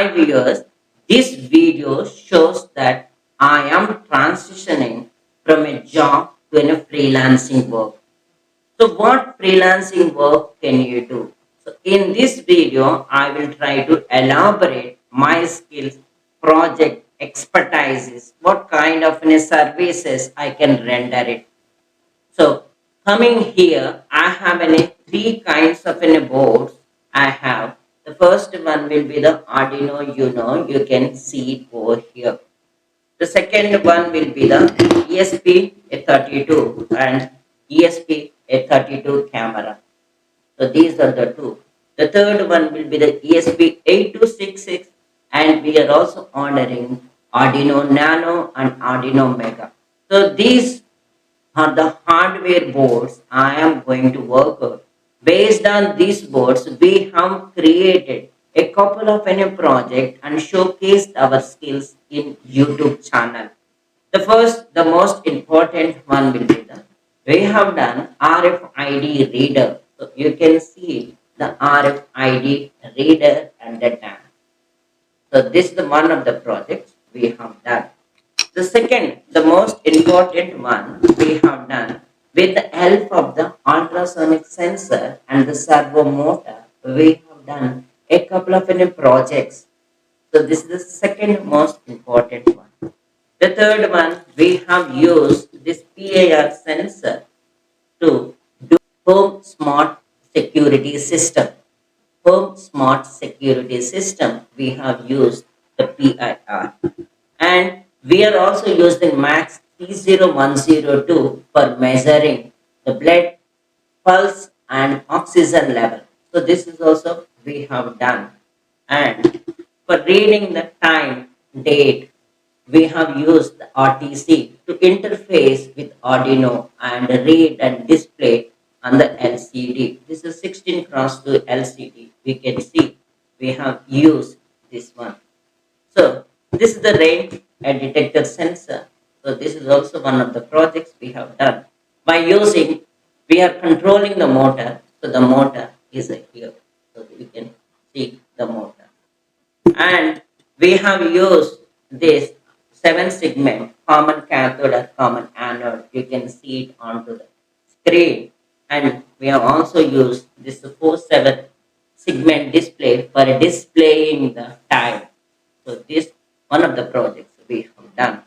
Hi viewers, this video shows that I am transitioning from a job to a freelancing work. So what freelancing work can you do? So in this video, I will try to elaborate my skills, project, expertises, what kind of services I can render it. So coming here, I have three kinds of boards I have. The first one will be the Arduino, you can see it over here. The second one will be the ESP32 and ESP32 camera. So these are the two. The third one will be the ESP8266, and we are also honoring Arduino Nano and Arduino Mega. So these are the hardware boards I am going to work on. Based on these boards, we have created a couple of any project and showcased our skills in YouTube channel. The most important one will be the we have done RFID reader. So you can see the RFID reader and the tag. So this is the one of the projects we have done. The second, the most important one we have done with the help of the ultrasonic sensor and the servo motor, we have done a couple of projects. So this is the second most important one. The third one, we have used this PIR sensor to do home smart security system. Home smart security system, we have used the PIR. And we are also using Max 30102 for measuring the blood pulse and oxygen level. So this is also we have done. And for reading the time, date, we have used the RTC to interface with Arduino and read and display on the LCD. This is 16 cross 2 LCD. We can see we have used this one. So this is the rain and detector sensor. So this is also one of the projects we have done. By using, we are controlling the motor. So the motor is here. So we can see the motor. And we have used this 7 segment common cathode or common anode. You can see it onto the screen. And we have also used this 4 7 segment display for displaying the time. So this one of the projects we have done.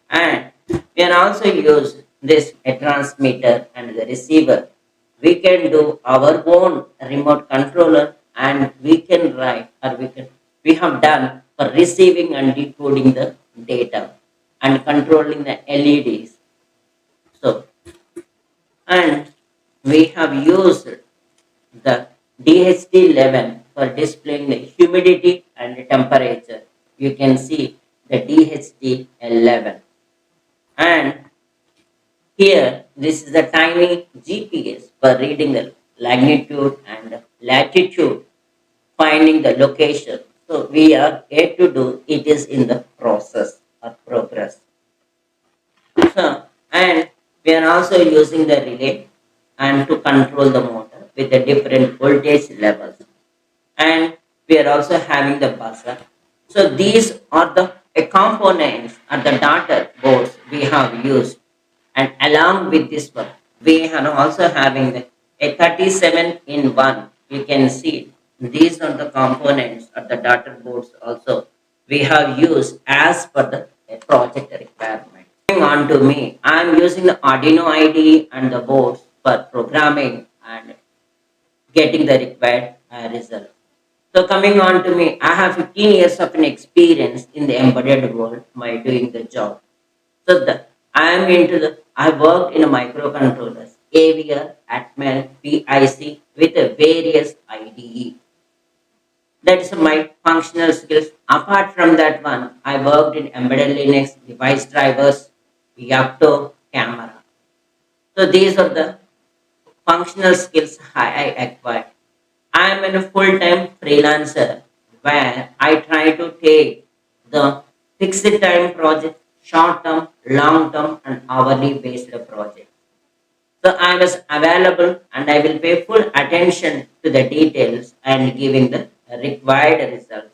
And we can also use this a transmitter and the receiver. We can do our own remote controller, and we can write or we have done for receiving and decoding the data and controlling the LEDs. So and we have used the DHT11 for displaying the humidity and the temperature. You can see the DHT11. And here, this is the tiny GPS for reading the magnitude and latitude, finding the location. So we are yet to do it is in the process or progress. So, and we are also using the relay and to control the motor with the different voltage levels. And we are also having the buzzer. So these are the components and the data boards we have used. And along with this one, we are also having a 37 in 1. You can see these are the components of the data boards also we have used as per the project requirement. Coming on to me, I am using the Arduino IDE and the boards for programming and getting the required result. So coming on to me, I have 15 years of an experience in the embedded world by doing the job. So I am into I worked in a microcontrollers, AVR, Atmel, PIC with a various IDE. That's my functional skills. Apart from that one, I worked in embedded Linux, device drivers, Yapto, camera. So these are the functional skills I acquired. I am in a full-time freelancer where I try to take the fixed time project, short-term, long-term, and hourly based project. So I was available and I will pay full attention to the details and giving the required results.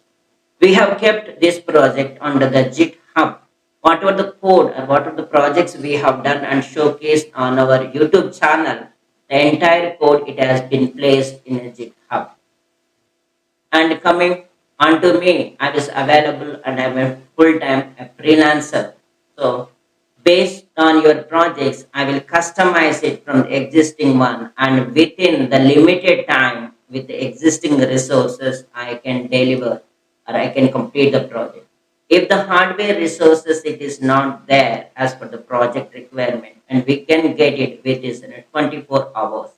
We have kept this project under the GitHub. Whatever the code or whatever the projects we have done and showcased on our YouTube channel, the entire code it has been placed in a GitHub. And coming onto me, I was available and I'm a full-time a freelancer. So based on your projects, I will customize it from the existing one and within the limited time with the existing resources, I can deliver or I can complete the project. If the hardware resources it is not there as per the project requirement and we can get it within 24 hours.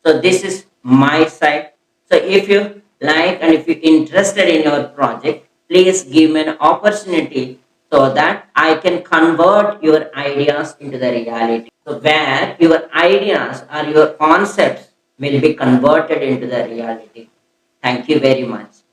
So this is my side. So if you like and if you're interested in your project, please give me an opportunity so that I can convert your ideas into the reality. So where your ideas or your concepts will be converted into the reality. Thank you very much.